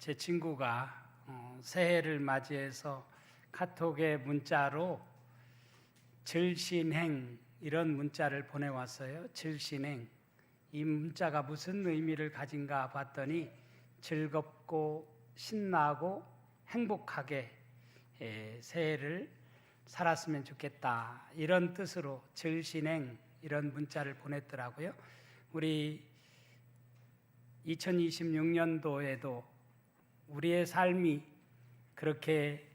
제 친구가 새해를 맞이해서 카톡에 문자로 즐신행 이런 문자를 보내왔어요. 즐신행. 이 문자가 무슨 의미를 가진가 봤더니 즐겁고 신나고 행복하게 새해를 살았으면 좋겠다, 이런 뜻으로 즐신행 이런 문자를 보냈더라고요. 우리 2026년도에도 우리의 삶이 그렇게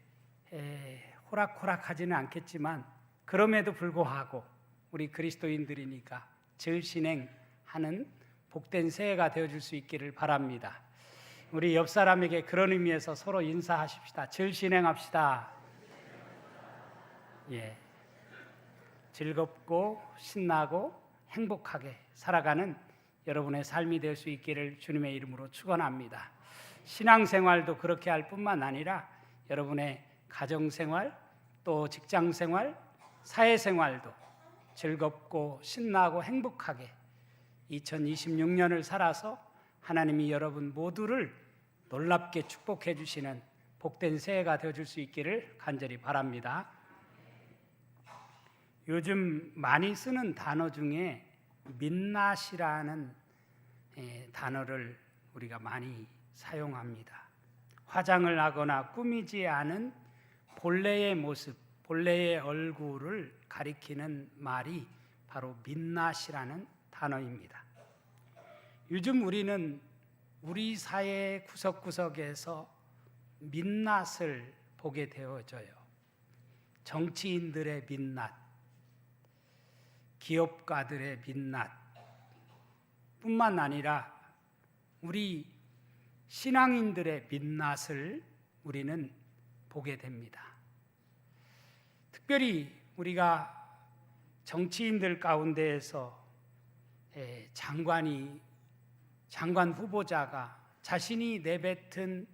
호락호락하지는 않겠지만 그럼에도 불구하고 우리 그리스도인들이니까 즐신행하는 복된 새해가 되어줄 수 있기를 바랍니다. 우리 옆 사람에게 그런 의미에서 서로 인사하십시다. 즐신행합시다. 예, 즐겁고 신나고 행복하게 살아가는 여러분의 삶이 될 수 있기를 주님의 이름으로 축원합니다. 신앙생활도 그렇게 할 뿐만 아니라 여러분의 가정생활, 또 직장생활, 사회생활도 즐겁고 신나고 행복하게 2026년을 살아서 하나님이 여러분 모두를 놀랍게 축복해 주시는 복된 새해가 되어줄 수 있기를 간절히 바랍니다. 요즘 많이 쓰는 단어 중에 민낯이라는 단어를 우리가 많이 사용합니다. 화장을 하거나 꾸미지 않은 본래의 모습, 본래의 얼굴을 가리키는 말이 바로 민낯이라는 단어입니다. 요즘 우리는 우리 사회 구석구석에서 민낯을 보게 되어져요. 정치인들의 민낯, 기업가들의 민낯 뿐만 아니라 우리 신앙인들의 민낯을 우리는 보게 됩니다. 특별히 우리가 정치인들 가운데에서 장관 후보자가 자신이 내뱉은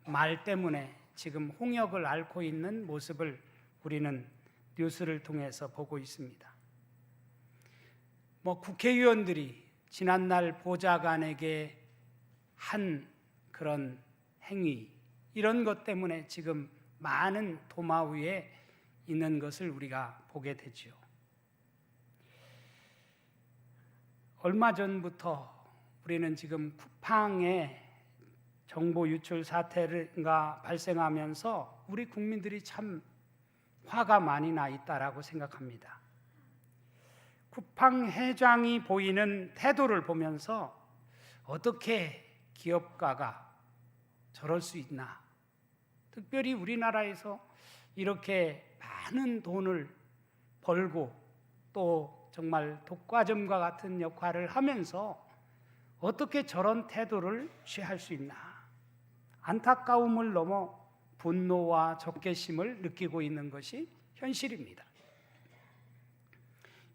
말 때문에 지금 홍역을 앓고 있는 모습을 우리는 뉴스를 통해서 보고 있습니다. 국회의원들이 지난날 보좌관에게 한 그런 행위, 이런 것 때문에 지금 많은 도마 위에 있는 것을 우리가 보게 되죠. 얼마 전부터 우리는 지금 쿠팡의 정보 유출 사태가 발생하면서 우리 국민들이 참 화가 많이 나 있다라고 생각합니다. 쿠팡 회장이 보이는 태도를 보면서 어떻게 기업가가 저럴 수 있나? 특별히 우리나라에서 이렇게 많은 돈을 벌고 또 정말 독과점과 같은 역할을 하면서 어떻게 저런 태도를 취할 수 있나? 안타까움을 넘어 분노와 적개심을 느끼고 있는 것이 현실입니다.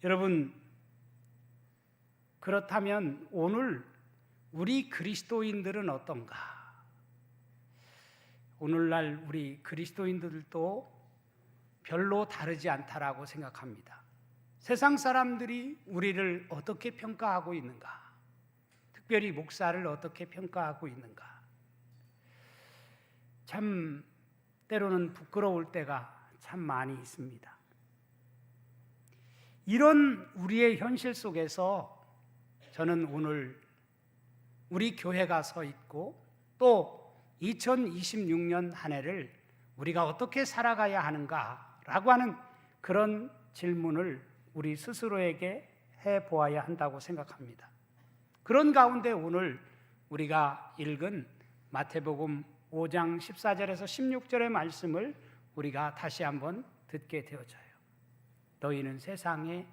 여러분, 그렇다면 오늘 우리 그리스도인들은 어떤가? 오늘날 우리 그리스도인들도 별로 다르지 않다라고 생각합니다. 세상 사람들이 우리를 어떻게 평가하고 있는가? 특별히 목사를 어떻게 평가하고 있는가? 참 때로는 부끄러울 때가 참 많이 있습니다. 이런 우리의 현실 속에서 저는 오늘 우리 교회가 서 있고 또 2026년 한 해를 우리가 어떻게 살아가야 하는가라고 하는 그런 질문을 우리 스스로에게 해보아야 한다고 생각합니다. 그런 가운데 오늘 우리가 읽은 마태복음 5장 14절에서 16절의 말씀을 우리가 다시 한번 듣게 되어져요. 너희는 세상의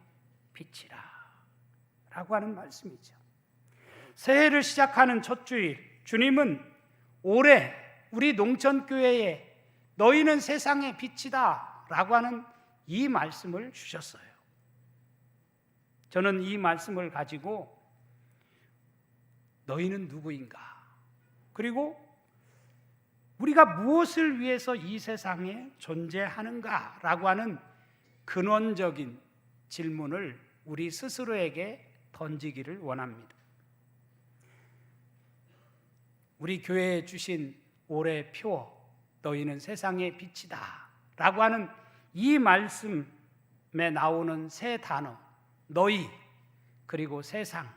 빛이라 라고 하는 말씀이죠. 새해를 시작하는 첫 주일, 주님은 올해 우리 농천교회에 너희는 세상의 빛이다 라고 하는 이 말씀을 주셨어요. 저는 이 말씀을 가지고 너희는 누구인가? 그리고 우리가 무엇을 위해서 이 세상에 존재하는가? 라고 하는 근원적인 질문을 우리 스스로에게 던지기를 원합니다. 우리 교회에 주신 오래 피워 너희는 세상의 빛이다 라고 하는 이 말씀에 나오는 세 단어, 너희, 그리고 세상,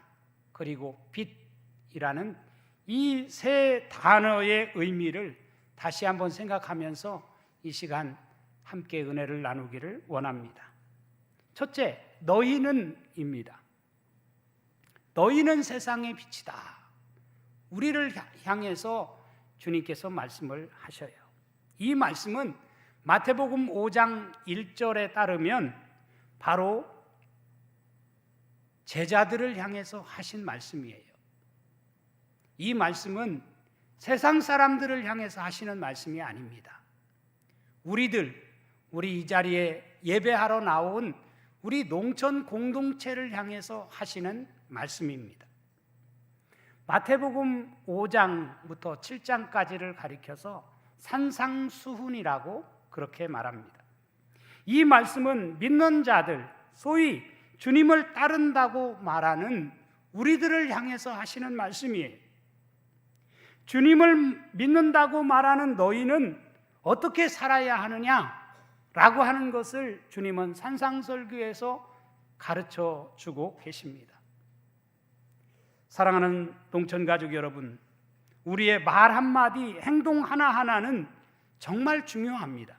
그리고 빛이라는 이 세 단어의 의미를 다시 한번 생각하면서 이 시간 함께 은혜를 나누기를 원합니다. 첫째, 너희는입니다. 너희는 세상의 빛이다. 우리를 향해서 주님께서 말씀을 하셔요. 이 말씀은 마태복음 5장 1절에 따르면 바로 제자들을 향해서 하신 말씀이에요. 이 말씀은 세상 사람들을 향해서 하시는 말씀이 아닙니다. 우리 이 자리에 예배하러 나온 우리 농촌 공동체를 향해서 하시는 말씀입니다. 마태복음 5장부터 7장까지를 가리켜서 산상수훈이라고 그렇게 말합니다. 이 말씀은 믿는 자들, 소위 주님을 따른다고 말하는 우리들을 향해서 하시는 말씀이에요. 주님을 믿는다고 말하는 너희는 어떻게 살아야 하느냐라고 하는 것을 주님은 산상설교에서 가르쳐 주고 계십니다. 사랑하는 농촌가족 여러분, 우리의 말 한마디, 행동 하나하나는 정말 중요합니다.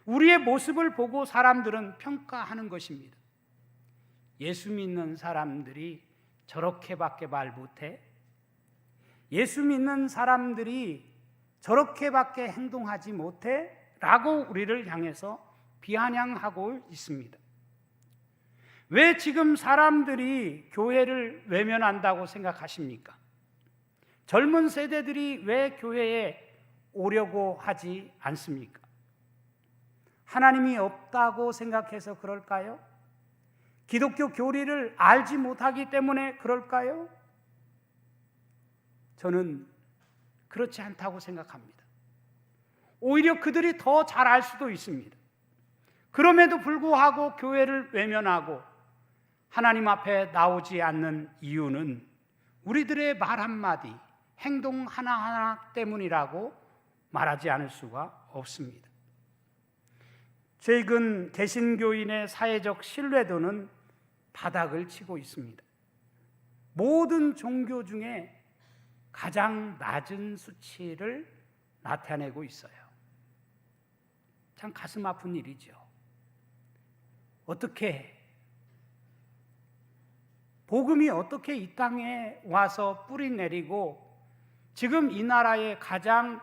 우리의 모습을 보고 사람들은 평가하는 것입니다. 예수 믿는 사람들이 저렇게밖에 말 못해? 예수 믿는 사람들이 저렇게밖에 행동하지 못해? 라고 우리를 향해서 비아냥하고 있습니다. 왜 지금 사람들이 교회를 외면한다고 생각하십니까? 젊은 세대들이 왜 교회에 오려고 하지 않습니까? 하나님이 없다고 생각해서 그럴까요? 기독교 교리를 알지 못하기 때문에 그럴까요? 저는 그렇지 않다고 생각합니다. 오히려 그들이 더 잘 알 수도 있습니다. 그럼에도 불구하고 교회를 외면하고 하나님 앞에 나오지 않는 이유는 우리들의 말 한마디, 행동 하나하나 때문이라고 말하지 않을 수가 없습니다. 최근 개신교인의 사회적 신뢰도는 바닥을 치고 있습니다. 모든 종교 중에 가장 낮은 수치를 나타내고 있어요. 참 가슴 아픈 일이죠. 복음이 어떻게 이 땅에 와서 뿌리 내리고 지금 이 나라의 가장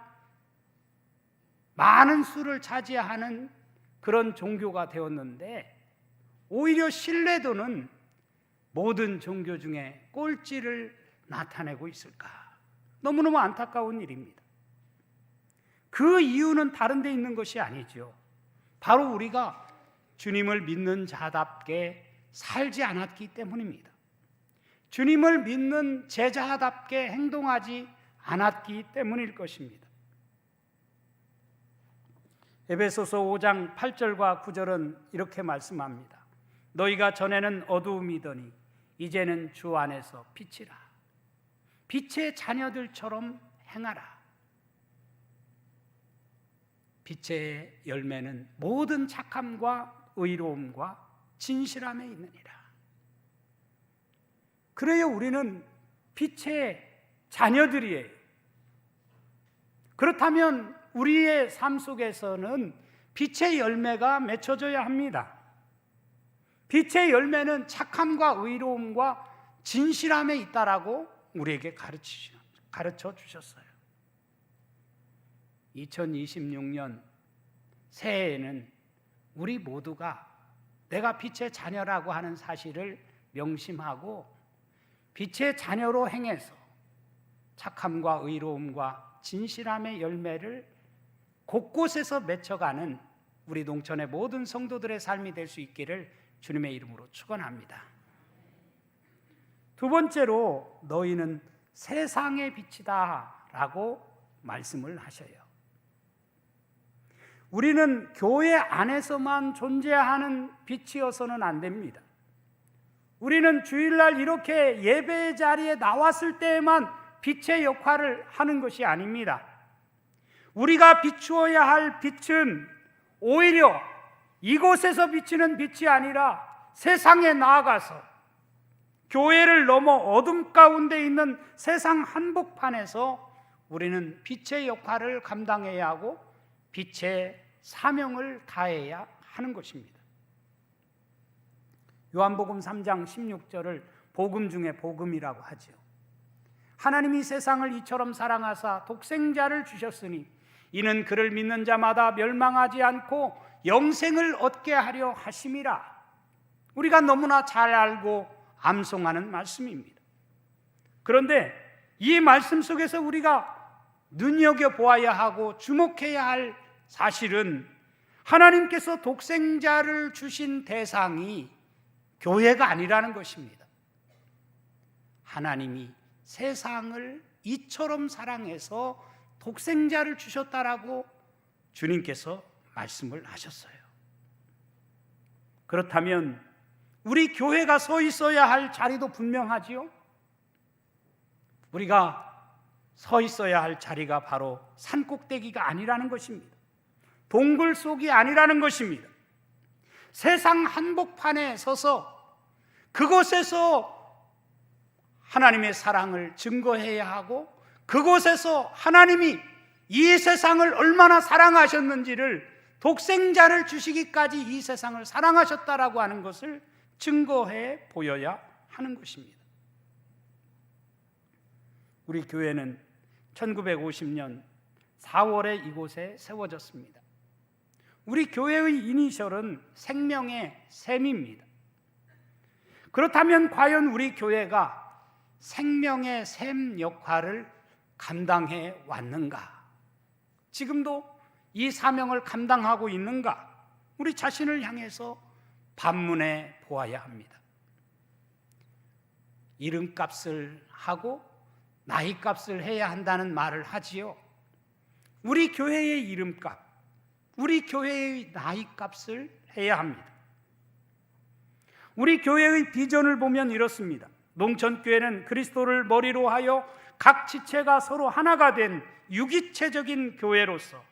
많은 수를 차지하는 그런 종교가 되었는데 오히려 신뢰도는 모든 종교 중에 꼴찌를 나타내고 있을까? 너무너무 안타까운 일입니다. 그 이유는 다른 데 있는 것이 아니죠. 바로 우리가 주님을 믿는 자답게 살지 않았기 때문입니다. 주님을 믿는 제자답게 행동하지 않았기 때문일 것입니다. 에베소서 5장 8절과 9절은 이렇게 말씀합니다. 너희가 전에는 어두움이더니 이제는 주 안에서 빛이라. 빛의 자녀들처럼 행하라. 빛의 열매는 모든 착함과 의로움과 진실함에 있느니라. 그래요, 우리는 빛의 자녀들이에요. 그렇다면 우리의 삶 속에서는 빛의 열매가 맺혀져야 합니다. 빛의 열매는 착함과 의로움과 진실함에 있다라고 우리에게 가르쳐 주셨어요. 2026년 새해에는 우리 모두가 내가 빛의 자녀라고 하는 사실을 명심하고 빛의 자녀로 행해서 착함과 의로움과 진실함의 열매를 곳곳에서 맺혀가는 우리 농촌의 모든 성도들의 삶이 될 수 있기를 주님의 이름으로 축원합니다. 두 번째로 너희는 세상의 빛이다 라고 말씀을 하셔요. 우리는 교회 안에서만 존재하는 빛이어서는 안 됩니다. 우리는 주일날 이렇게 예배의 자리에 나왔을 때에만 빛의 역할을 하는 것이 아닙니다. 우리가 비추어야 할 빛은 오히려 이곳에서 비치는 빛이 아니라 세상에 나아가서 교회를 넘어 어둠 가운데 있는 세상 한복판에서 우리는 빛의 역할을 감당해야 하고 빛의 사명을 다해야 하는 것입니다. 요한복음 3장 16절을 복음 중에 복음이라고 하죠. 하나님이 세상을 이처럼 사랑하사 독생자를 주셨으니 이는 그를 믿는 자마다 멸망하지 않고 영생을 얻게 하려 하심이라. 우리가 너무나 잘 알고 암송하는 말씀입니다. 그런데 이 말씀 속에서 우리가 눈여겨보아야 하고 주목해야 할 사실은 하나님께서 독생자를 주신 대상이 교회가 아니라는 것입니다. 하나님이 세상을 이처럼 사랑해서 독생자를 주셨다라고 주님께서 말씀을 하셨어요. 그렇다면 우리 교회가 서 있어야 할 자리도 분명하지요. 우리가 서 있어야 할 자리가 바로 산꼭대기가 아니라는 것입니다. 동굴 속이 아니라는 것입니다. 세상 한복판에 서서 그곳에서 하나님의 사랑을 증거해야 하고 그곳에서 하나님이 이 세상을 얼마나 사랑하셨는지를 독생자를 주시기까지 이 세상을 사랑하셨다라고 하는 것을 증거해 보여야 하는 것입니다. 우리 교회는 1950년 4월에 이곳에 세워졌습니다. 우리 교회의 이니셜은 생명의 샘입니다. 그렇다면 과연 우리 교회가 생명의 샘 역할을 감당해 왔는가? 지금도 이 사명을 감당하고 있는가? 우리 자신을 향해서 반문해 보아야 합니다. 이름값을 하고 나이값을 해야 한다는 말을 하지요. 우리 교회의 이름값, 우리 교회의 나이값을 해야 합니다. 우리 교회의 비전을 보면 이렇습니다. 농천교회는 그리스도를 머리로 하여 각 지체가 서로 하나가 된 유기체적인 교회로서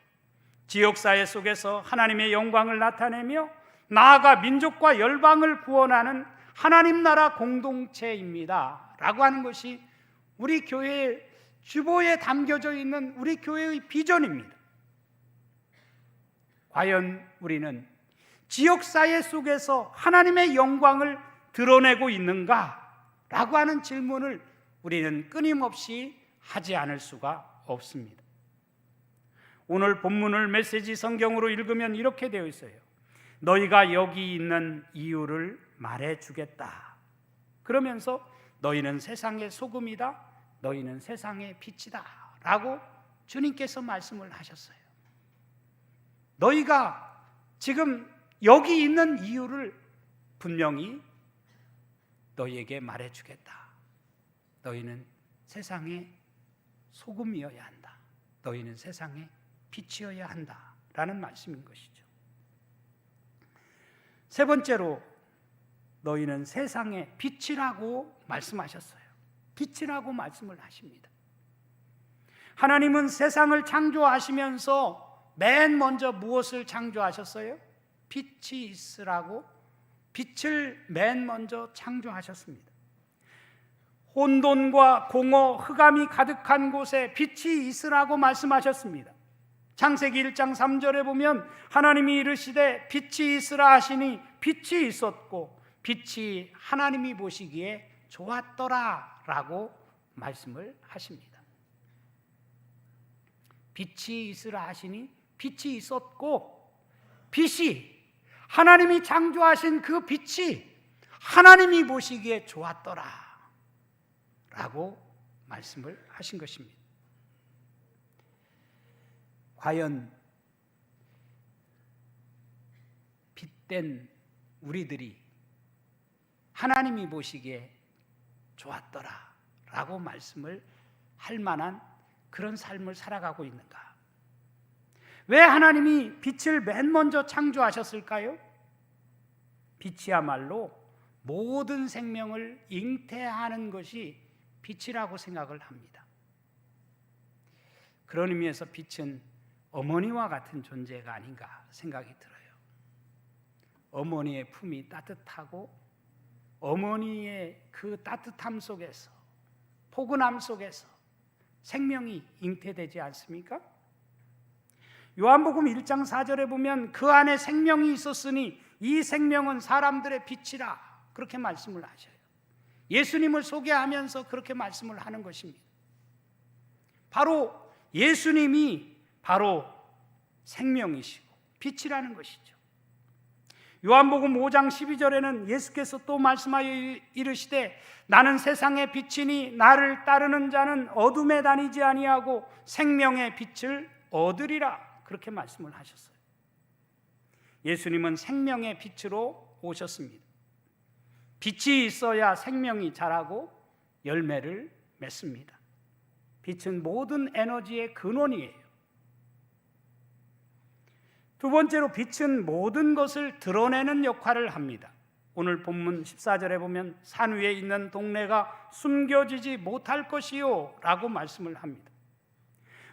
지역사회 속에서 하나님의 영광을 나타내며 나아가 민족과 열방을 구원하는 하나님 나라 공동체입니다 라고 하는 것이 우리 교회의 주보에 담겨져 있는 우리 교회의 비전입니다. 과연 우리는 지역사회 속에서 하나님의 영광을 드러내고 있는가? 라고 하는 질문을 우리는 끊임없이 하지 않을 수가 없습니다. 오늘 본문을 메시지 성경으로 읽으면 이렇게 되어 있어요. 너희가 여기 있는 이유를 말해주겠다. 그러면서 너희는 세상의 소금이다. 너희는 세상의 빛이다. 라고 주님께서 말씀을 하셨어요. 너희가 지금 여기 있는 이유를 분명히 너희에게 말해주겠다. 너희는 세상의 소금이어야 한다. 너희는 세상의 빛이어야 한다. 라는 말씀인 것이죠. 세 번째로 너희는 세상의 빛이라고 말씀하셨어요. 빛이라고 말씀을 하십니다. 하나님은 세상을 창조하시면서 맨 먼저 무엇을 창조하셨어요? 빛이 있으라고 빛을 맨 먼저 창조하셨습니다. 혼돈과 공허, 흑암이 가득한 곳에 빛이 있으라고 말씀하셨습니다. 창세기 1장 3절에 보면 하나님이 이르시되 빛이 있으라 하시니 빛이 있었고 빛이 하나님이 보시기에 좋았더라 라고 말씀을 하십니다. 빛이 있으라 하시니 빛이 있었고 빛이 하나님이 창조하신 그 빛이 하나님이 보시기에 좋았더라 라고 말씀을 하신 것입니다. 과연 빛된 우리들이 하나님이 보시기에 좋았더라 라고 말씀을 할 만한 그런 삶을 살아가고 있는가? 왜 하나님이 빛을 맨 먼저 창조하셨을까요? 빛이야말로 모든 생명을 잉태하는 것이 빛이라고 생각을 합니다. 그런 의미에서 빛은 어머니와 같은 존재가 아닌가 생각이 들어요. 어머니의 품이 따뜻하고 어머니의 그 따뜻함 속에서, 포근함 속에서 생명이 잉태되지 않습니까? 요한복음 1장 4절에 보면 그 안에 생명이 있었으니 이 생명은 사람들의 빛이라, 그렇게 말씀을 하셔요. 예수님을 소개하면서 그렇게 말씀을 하는 것입니다. 바로 예수님이 바로 생명이시고 빛이라는 것이죠. 요한복음 5장 12절에는 예수께서 또 말씀하여 이르시되 나는 세상의 빛이니 나를 따르는 자는 어둠에 다니지 아니하고 생명의 빛을 얻으리라, 그렇게 말씀을 하셨어요. 예수님은 생명의 빛으로 오셨습니다. 빛이 있어야 생명이 자라고 열매를 맺습니다. 빛은 모든 에너지의 근원이에요. 두 번째로 빛은 모든 것을 드러내는 역할을 합니다. 오늘 본문 14절에 보면 산 위에 있는 동네가 숨겨지지 못할 것이요 라고 말씀을 합니다.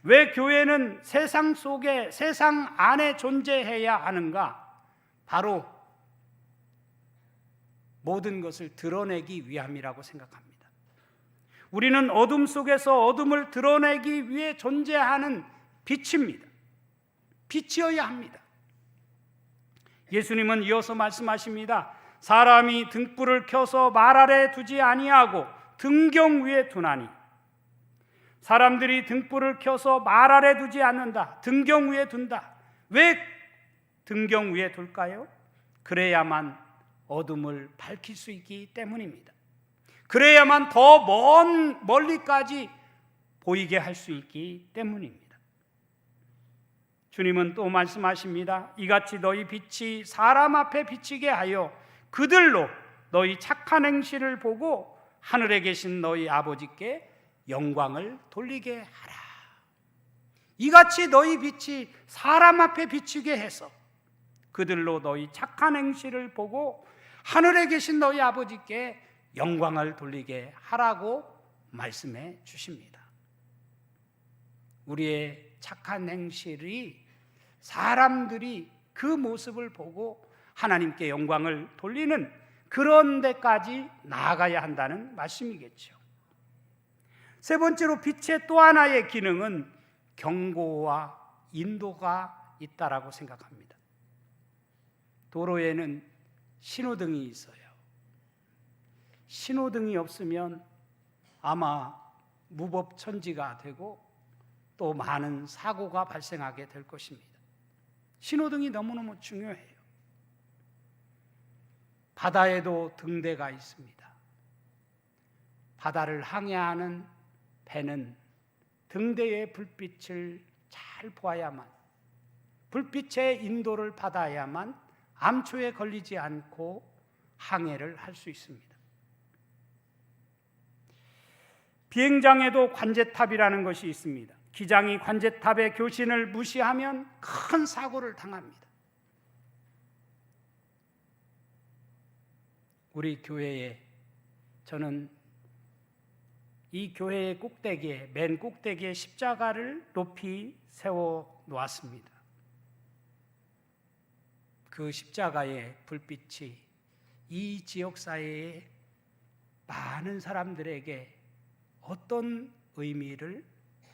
왜 교회는 세상 속에, 세상 안에 존재해야 하는가? 바로 모든 것을 드러내기 위함이라고 생각합니다. 우리는 어둠 속에서 어둠을 드러내기 위해 존재하는 빛입니다. 빛이어야 합니다. 예수님은 이어서 말씀하십니다. 사람이 등불을 켜서 말 아래 두지 아니하고 등경 위에 두나니, 사람들이 등불을 켜서 말 아래 두지 않는다, 등경 위에 둔다. 왜 등경 위에 둘까요? 그래야만 어둠을 밝힐 수 있기 때문입니다. 그래야만 더 멀리까지 보이게 할 수 있기 때문입니다. 주님은 또 말씀하십니다. 이같이 너희 빛이 사람 앞에 비치게 하여 그들로 너희 착한 행실을 보고 하늘에 계신 너희 아버지께 영광을 돌리게 하라. 이같이 너희 빛이 사람 앞에 비치게 해서 그들로 너희 착한 행실을 보고 하늘에 계신 너희 아버지께 영광을 돌리게 하라고 말씀해 주십니다. 우리의 착한 행실이 사람들이 그 모습을 보고 하나님께 영광을 돌리는 그런 데까지 나아가야 한다는 말씀이겠죠. 세 번째로 빛의 또 하나의 기능은 경고와 인도가 있다라고 생각합니다. 도로에는 신호등이 있어요. 신호등이 없으면 아마 무법천지가 되고 또 많은 사고가 발생하게 될 것입니다. 신호등이 너무너무 중요해요. 바다에도 등대가 있습니다. 바다를 항해하는 배는 등대의 불빛을 잘 보아야만, 불빛의 인도를 받아야만 암초에 걸리지 않고 항해를 할 수 있습니다. 비행장에도 관제탑이라는 것이 있습니다. 기장이 관제탑의 교신을 무시하면 큰 사고를 당합니다. 우리 교회에, 저는 이 교회의 꼭대기에, 맨 꼭대기에 십자가를 높이 세워 놓았습니다. 그 십자가의 불빛이 이 지역사회의 많은 사람들에게 어떤 의미를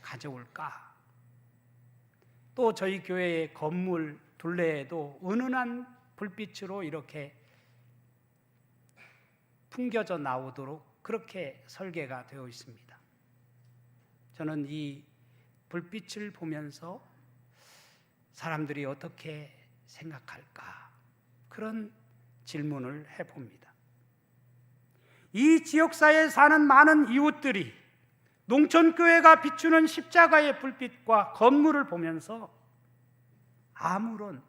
가져올까? 또 저희 교회의 건물 둘레에도 은은한 불빛으로 이렇게 풍겨져 나오도록 그렇게 설계가 되어 있습니다. 저는 이 불빛을 보면서 사람들이 어떻게 생각할까? 그런 질문을 해봅니다. 이 지역사회에 사는 많은 이웃들이 농촌교회가 비추는 십자가의 불빛과 건물을 보면서 아무런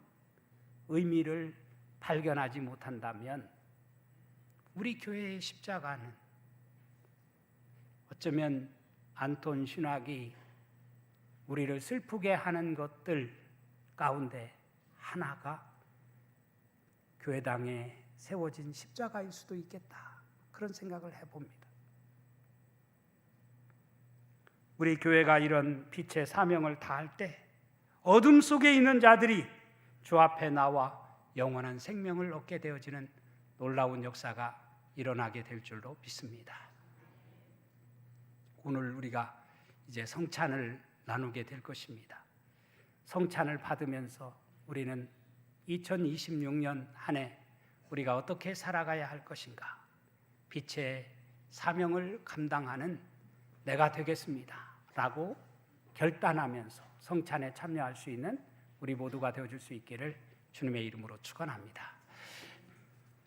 의미를 발견하지 못한다면 우리 교회의 십자가는 어쩌면 안톤 슈낙이 우리를 슬프게 하는 것들 가운데 하나가 교회당에 세워진 십자가일 수도 있겠다, 그런 생각을 해봅니다. 우리 교회가 이런 빛의 사명을 다할 때 어둠 속에 있는 자들이 주 앞에 나와 영원한 생명을 얻게 되어지는 놀라운 역사가 일어나게 될 줄로 믿습니다. 오늘 우리가 이제 성찬을 나누게 될 것입니다. 성찬을 받으면서 우리는 2026년 한 해 우리가 어떻게 살아가야 할 것인가? 빛의 사명을 감당하는 내가 되겠습니다 라고 결단하면서 성찬에 참여할 수 있는 우리 모두가 되어줄 수 있기를 주님의 이름으로 축원합니다.